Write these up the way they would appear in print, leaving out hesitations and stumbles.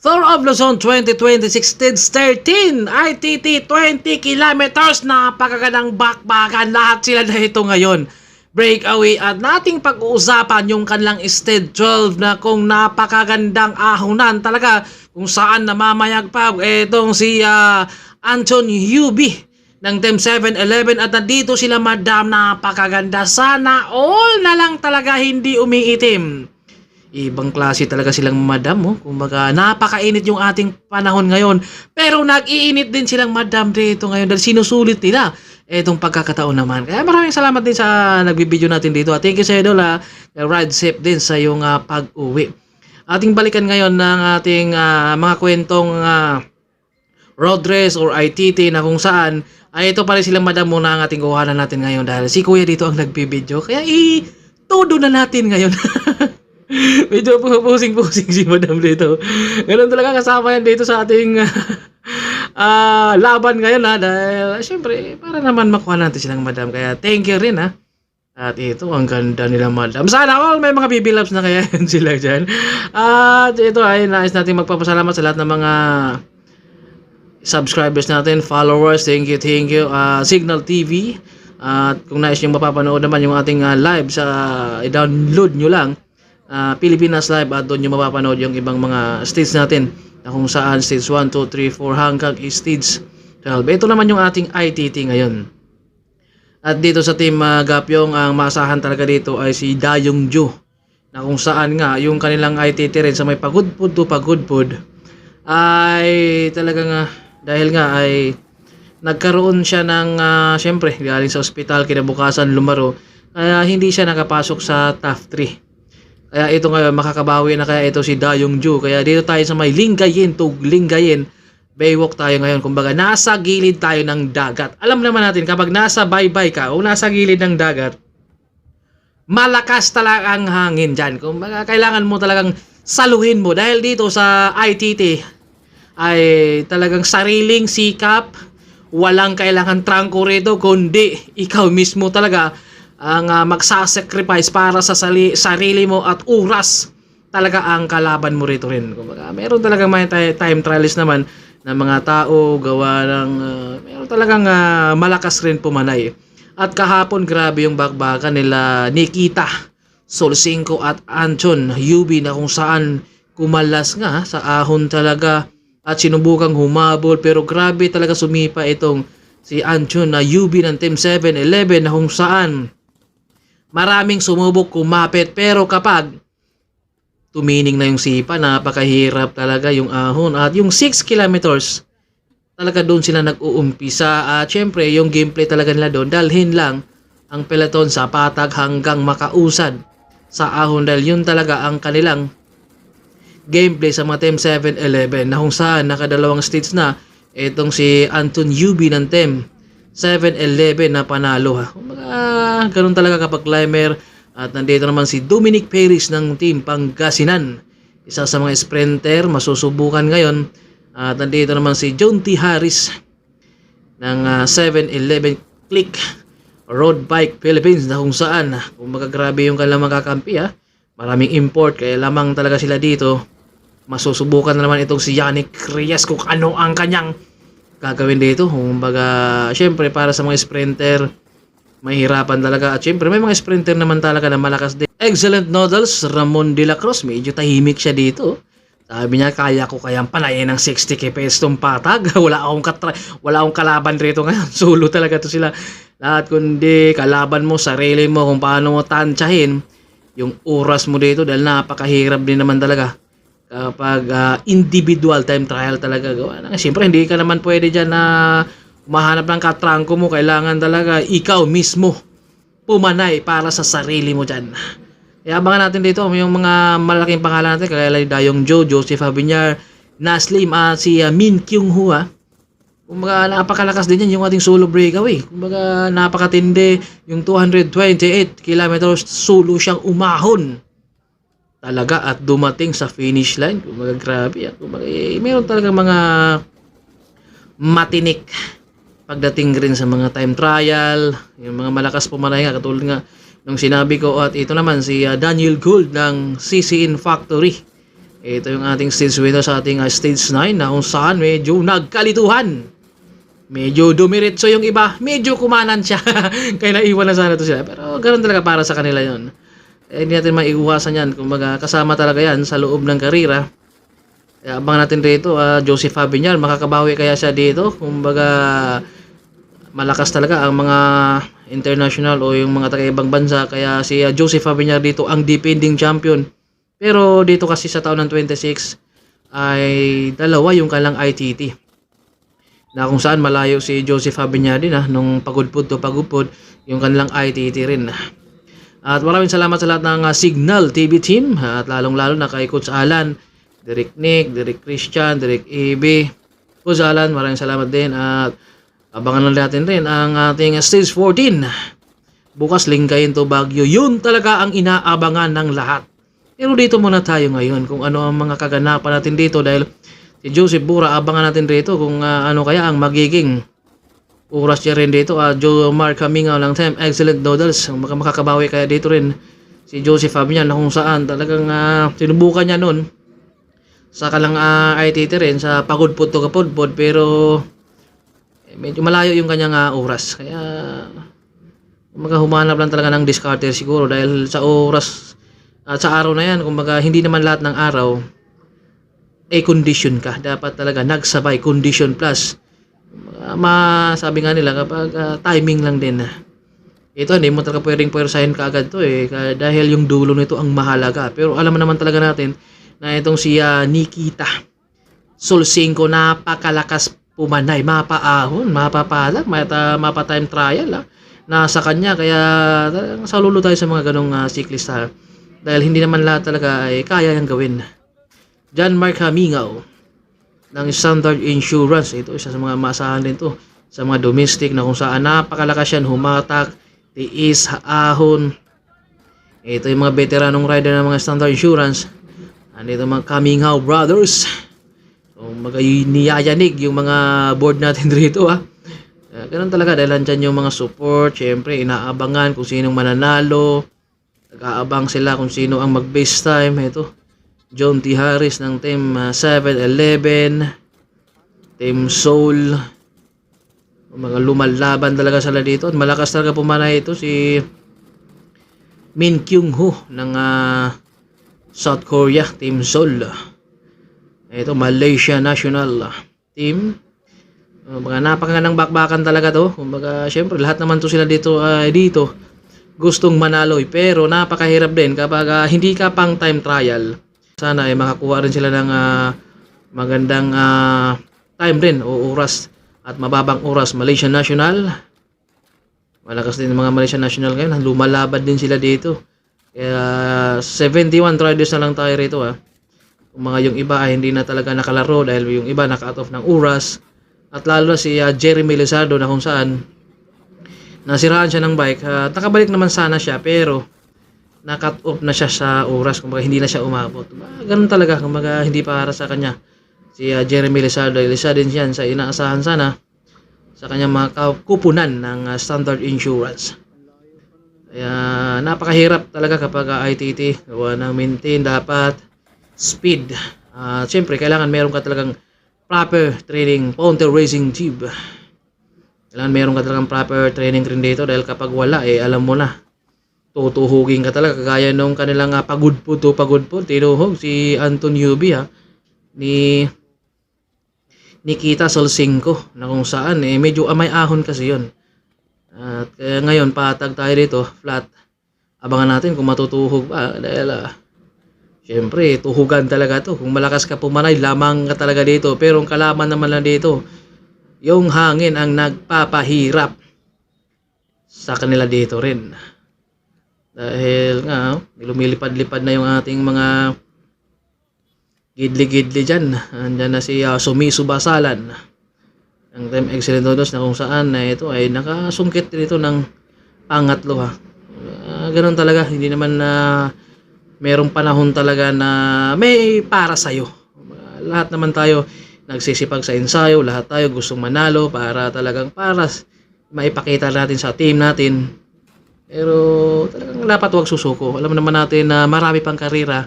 Tour of Luzon 2026 Stage 13, ITT 20 kilometers, napakagandang bakbakan, lahat sila na ito ngayon. Breakaway at nating pag-uusapan yung kanilang Stage 12 na kung napakagandang ahonan talaga kung saan namamayag pa itong si Anton Yubi ng Team 7-Eleven at nandito sila madam, napakaganda, sana all na lang talaga hindi umiitim. Ibang klase talaga silang madam, oh. Kumbaga, napakainit yung ating panahon ngayon. Pero nag-iinit din silang madam dito ngayon dahil sinusulit nila itong pagkakataon naman. Kaya maraming salamat din sa nagbibideo natin dito. At thank you sa idol, ride safe din sa iyong pag-uwi. Ating balikan ngayon ng ating mga kwentong road race or ITT na kung saan ay ito pa rin silang madam muna ang ating kuhanan natin ngayon dahil si kuya dito ang nagbibideo. Kaya todo na natin ngayon. Medyo pusing-pusing si madam dito. Ganun talaga kasama yan dito sa ating laban ngayon dahil syempre para naman makuha natin silang madam. Kaya thank you rin At ito ang ganda nila madam. Sana all may mga bibilabs na kaya yun sila dyan. At ito ay nais natin magpapasalamat sa lahat ng mga subscribers natin, followers. Thank you. Signal TV. At kung nais nyo mapapanood naman yung ating live i-download nyo lang Pilipinas Live at doon nyo mapapanood yung ibang mga stage natin na kung saan stage 1, 2, 3, 4 hanggang stage 12. Ito naman yung ating ITT ngayon. At dito sa Team Gapyong, ang maasahan talaga dito ay si Dayong Ju na kung saan nga yung kanilang ITT rin sa may pagudpud to pagudpud ay talagang dahil nga ay nagkaroon siya ng syempre galing sa ospital, kinabukasan lumaro, kaya hindi siya nakapasok sa top 3. Kaya ito ngayon makakabawi na kaya ito si Dayong Ju. Kaya dito tayo sa may Lingayen to Lingayen Baywalk tayo ngayon. Kumbaga nasa gilid tayo ng dagat. Alam naman natin kapag nasa baybay ka o nasa gilid ng dagat, malakas talaga ang hangin dyan. Kumbaga kailangan mo talagang saluhin mo dahil dito sa ITT ay talagang sariling sikap, walang kailangan trangko rito kundi ikaw mismo talaga ang magsasacrifice para sa sarili mo at oras talaga ang kalaban mo rito rin. Kumbaga, meron talagang may time trials naman ng mga tao gawa ng meron talagang malakas rin pumanay. At kahapon grabe yung bakbakan nila Nikita Solcinco at Anton Yubi na kung saan kumalas nga sa ahon talaga at sinubukang humabol pero grabe talaga sumipa itong si Anton na Yubi ng Team 7-Eleven na kung saan maraming sumubok kumapit pero kapag tumining na yung sipa, napakahirap talaga yung ahon. At yung 6 kilometers, talaga doon sila nag-uumpisa. At syempre, yung gameplay talaga nila doon, dalhin lang ang peloton sa patag hanggang makausad sa ahon. Dahil yun talaga ang kanilang gameplay sa mga Team 7-Eleven na kung saan nakadalawang stage na itong si Anton Yubi ng Team 7-Eleven na panalo ganun talaga kapag climber. At nandito naman si Dominic Perez ng Team Pangasinan, isa sa mga sprinter masusubukan ngayon. At nandito naman si John T. Harris ng 7-Eleven Click Road Bike Philippines na kung saan grabe yung kanilang makakampi maraming import kaya lamang talaga sila dito. Masusubukan na naman itong si Yannick Reyes kung ano ang kanyang gagawin dito. Kumbaga, syempre para sa mga sprinter, mahirapan talaga. At syempre, may mga sprinter naman talaga na malakas din. Excellent Noodles, Ramon de la Cruz, medyo tahimik siya dito. Sabi niya, kaya ko kayang panayin ng 60 pesos tong patag. wala akong kalaban rito ngayon. Solo talaga to sila. Lahat kundi kalaban mo, sarili mo, kung paano mo tansyahin yung oras mo dito dahil napakahirap din naman talaga kapag individual time trial talaga gawa. Siyempre hindi ka naman pwede dyan na mahanap ng katrangko mo. Kailangan talaga ikaw mismo pumanay para sa sarili mo dyan. Kaya abangan natin dito yung mga malaking pangalan natin kagaya Dayong Ju, Joseph Abiñar, Naslim at si Min Kyung Hu. Kumbaga napakalakas din yan yung ating solo breakaway. Kumbaga napakatindi yung 228 kilometers solo siyang umahon talaga at dumating sa finish line. Kumbaga grabe kumbaga mayroon talaga mga matinik pagdating rin sa mga time trial, yung mga malakas pumanay katulad nga nung sinabi ko. At ito naman si Daniel Gould ng CCN Factory Ito yung ating stage winner sa ating stage 9 na kung saan medyo nagkalituhan. Medyo dumiretso yung iba, medyo kumanan siya. Kaya naiwan na sana to sila. Pero ganoon talaga para sa kanila yon. Hindi natin maiiwasan yan. Kumbaga kasama talaga yan sa loob ng karera. Kaya abangan natin dito, Joseph Fabiñar, makakabawi kaya siya dito? Kumbaga malakas talaga ang mga international o yung mga taga-ibang bansa. Kaya si Joseph Fabiñar dito ang defending champion. Pero dito kasi sa taon ng 26 ay dalawa yung kalang ITT. Na kung saan malayo si Joseph Fabiñar din nung pagudpod to pagudpod yung kanilang ITT rin. At maraming salamat sa lahat ng Signal TV team at lalong-lalo na kay Coach Alan, Derek Nick, Derek Christian, Derek EB. Coach Alan, maraming salamat din at abangan lang natin rin ang ating stage 14. Bukas Lingayen to Baguio. Yun talaga ang inaabangan ng lahat. Pero dito muna tayo ngayon kung ano ang mga kaganapan natin dito dahil si Joseph Bura, abangan natin dito kung ano kaya ang magiging oras niya rin dito. Joe Mark Camingaw ng Team Excellent Noodles. Makakabawi kaya dito rin si Joseph Fabiñar na kung saan talagang sinubukan niya nun sa kalang ITT rin sa pagudpod to kapudpod pero medyo malayo yung kanyang oras. Kaya humanap lang talaga ng discarder siguro dahil sa oras at sa araw na yan, kumbaga hindi naman lahat ng araw condition ka. Dapat talaga nagsabay condition plus sabi nga nila kapag timing lang din. Ito hindi mo talaga pwedeng pwersahin kaagad to dahil yung dulo nito ang mahalaga. Pero alam mo naman talaga natin na itong si Nikita Solsenko napakalakas pumanay, mapaahon, mapapalag, mapa time trial nasa kanya. Kaya salulo tayo sa mga ganong cyclist dahil hindi naman lahat talaga ay kaya yung gawin. John Mark Camingaw ng Standard Insurance. Ito isa sa mga maasahan din to sa mga domestic na kung saan napakalakas yan, humatak, tiis, ahon. Ito yung mga veteranong rider ng mga Standard Insurance. Andito mga Camingaw Brothers. So, niyayanig yung mga board natin dito ganun talaga dahil andyan yung mga support. Syempre inaabangan kung sinong mananalo. Nag-aabang sila kung sino ang mag-base time. Ito, John T. Harris ng Team 7-11, Team Soul. Mga lumalaban talaga sila dito. At malakas talaga pumanay ito si Min Kyung Ho ng South Korea, Team Soul. Ito, Malaysia National Team. Mga napakagandang bakbakan talaga to. Kumbaga, syempre lahat naman to sila dito gustong manalo pero napakahirap din kapag hindi ka pang time trial. Sana ay makakuha rin sila ng magandang time din o oras at mababang oras. Malaysian National, malakas din mga Malaysian National ngayon, lumalaban din sila dito. Kaya 71 riders na lang tayo rito Kung mga yung iba ay hindi na talaga nakalaro dahil yung iba naka-out of ng oras. At lalo na si Jeremy Lizardo na kung saan nasiraan siya ng bike. Nakabalik naman sana siya pero na-cut off na siya sa oras. Kumbaga hindi na siya umabot. Ganun talaga. Kumbaga hindi para sa kanya. Si Jeremy Lizardo. Isa din yan sa inaasahan sana sa kanyang mga kupunan ng Standard Insurance. Kaya napakahirap talaga kapag ITT. Gawa ng maintain dapat speed. Siyempre kailangan meron ka talagang proper training. Pointer racing tube. Kailangan meron ka talagang proper training rin dito dahil kapag wala alam mo na tutuhugin ka talaga kagaya nung kanilang pagudpod tinuhog si Anton Yubi ni Nikita Solsenko na kung saan medyo may ahon kasi yon. At kaya ngayon patag tayo dito flat. Abangan natin kung matutuhog pa dahil syempre tuhugan talaga to. Kung malakas ka pumanay lamang ka talaga dito pero ang kalaban naman lang dito yung hangin ang nagpapahirap sa kanila dito rin. Dahil nga, lumilipad-lipad na yung ating mga gidli-gidli dyan. Andyan na si Sumisu Basalan ng Team Excellent Noodles na kung saan na ito ay nakasungkit dito ng pangatlo ganun talaga. Hindi naman merong panahon talaga na may para sa'yo. Lahat naman tayo nagsisipag sa ensayo, lahat tayo gustong manalo para talagang maipakita natin sa team natin. Pero talagang dapat huwag susuko. Alam naman natin na marami pang karera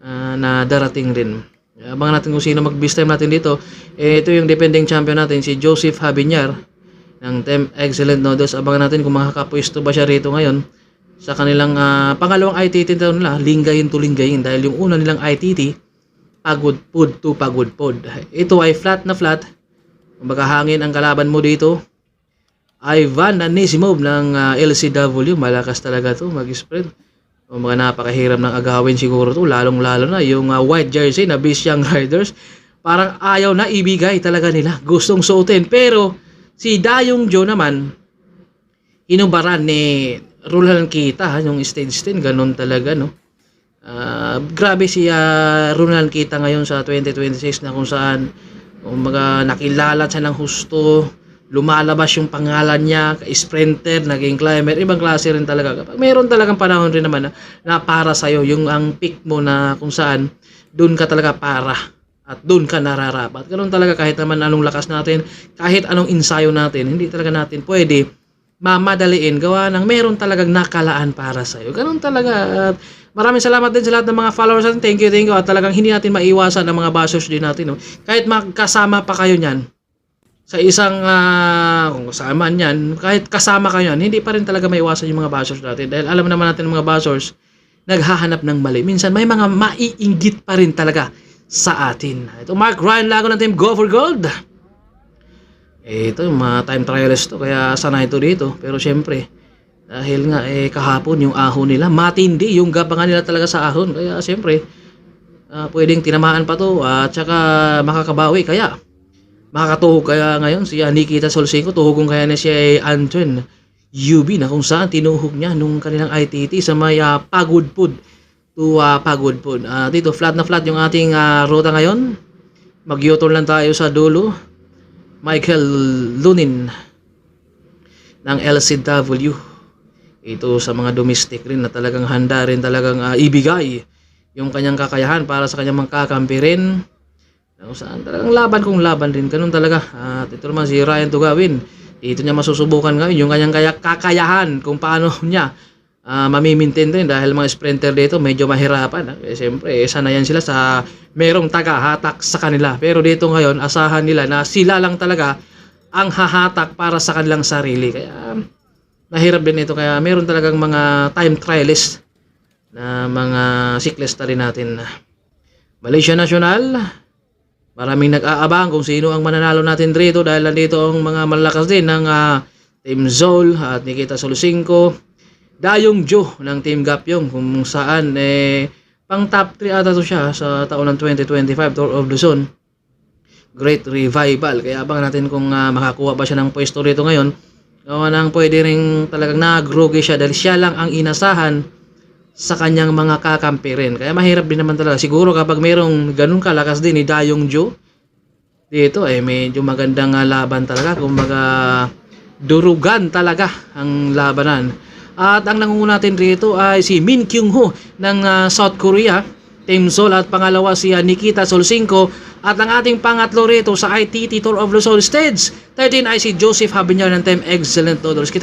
na darating rin. Abangan natin kung sino mag-beast time natin dito. Ito yung defending champion natin, si Joseph Habinyar ng Team Excellent Noodles. Abangan natin kung makakapwesto ba siya rito ngayon sa kanilang pangalawang ITT nila, Lingayin to Lingayin, dahil yung una nilang ITT, Pagod Pod to Pagod Pod. Ito ay flat na flat. Kumbaga hangin ang kalaban mo dito. Ivan Anisimov ng LCW, malakas talaga to mag-spread. Mga napakahirap ng agawin siguro to, lalong-lalo na yung white jersey na Beast Young Riders. Parang ayaw na ibigay talaga nila, gustong suotin. Pero si Dayong Joe naman, inubaran ni Roland Kita, yung stage 10, ganun talaga, no? Grabe si Ronald Kita ngayon sa 2026 na kung saan nakilala siya ng husto, lumalabas yung pangalan niya, sprinter, naging climber, ibang klase rin talaga. Kapag mayroon talagang panahon rin naman na para sa'yo, yung ang pick mo na kung saan doon ka talaga para at doon ka nararapat. Ganun talaga kahit naman anong lakas natin, kahit anong ensayo natin, hindi talaga natin pwede mamadaliin gawa ng meron talagang nakalaan para sa'yo. Ganun talaga. At maraming salamat din sa lahat ng mga followers natin. Thank you. At talagang hindi natin maiwasan ang mga bashers din natin. No? Kahit makasama pa kayo niyan sa isang, kung kasama niyan, kahit kasama kayo niyan, hindi pa rin talaga maiwasan yung mga bashers natin. Dahil alam naman natin ng mga bashers, naghahanap ng mali. Minsan may mga maiinggit pa rin talaga sa atin. Ito Mark Ryan Lago ng Team Go for Gold. Ito yung mga time trials to, kaya sanay ito dito. Pero syempre, dahil nga kahapon yung ahon nila, matindi yung gabangan nila talaga sa ahon. Kaya syempre, pwedeng tinamaan pa to at saka makakabawi. Kaya makakatuhog kaya ngayon si Nikita Solsenko, tuhugong kaya na siya Anton UB na kung saan tinuhog niya nung kanilang ITT sa may Pagod Pod to Pagod Pod. Dito flat na flat yung ating ruta ngayon. Mag-U-turn lang tayo sa dulo. Michael Lunin ng LCW. Ito sa mga domestic rin na talagang handa rin talagang ibigay yung kanyang kakayahan para sa kanyang mga kakampi rin. Kung saan talagang laban kung laban rin. Ganun talaga. At ito naman si Ryan Tugawin. Ito niya masusubukan ngayon yung kanyang kakayahan kung paano niya mamimintin din dahil mga sprinter dito medyo mahirapan. Siyempre, sanayan sila sa merong taga-hatak sa kanila. Pero dito ngayon, asahan nila na sila lang talaga ang hahatak para sa kanilang sarili. Kaya, nahirap din ito. Kaya, meron talagang mga time trialist na mga cyclista rin natin. Malaysia National, maraming nag-aabang kung sino ang mananalo natin dito dahil nandito ang mga malakas din ng Team Zol at Nikita Solsenko. Dayong Joe ng Team Gapyong kung saan pang top 3 ata to siya sa taon ng 2025 Tour of Luzon. Great revival. Kaya abangan natin kung makakuha ba siya ng pwesto rito ngayon. Gawa nang pwede rin talagang nag-grogi siya dahil siya lang ang inasahan sa kanyang mga kakampi rin. Kaya mahirap din naman talaga. Siguro kapag mayroong ganun kalakas din ni Dayong Joe dito medyo magandang laban talaga. Kumbaga durugan talaga ang labanan. At ang nangunguna natin rito ay si Min Kyung Ho ng South Korea, Team Seoul, at pangalawa si Nikita Solsenko. At ang ating pangatlo rito sa ITT Tour of Luzon Stage 13 ay si Joseph Habinyar ng Team Excellent Noodles. Kita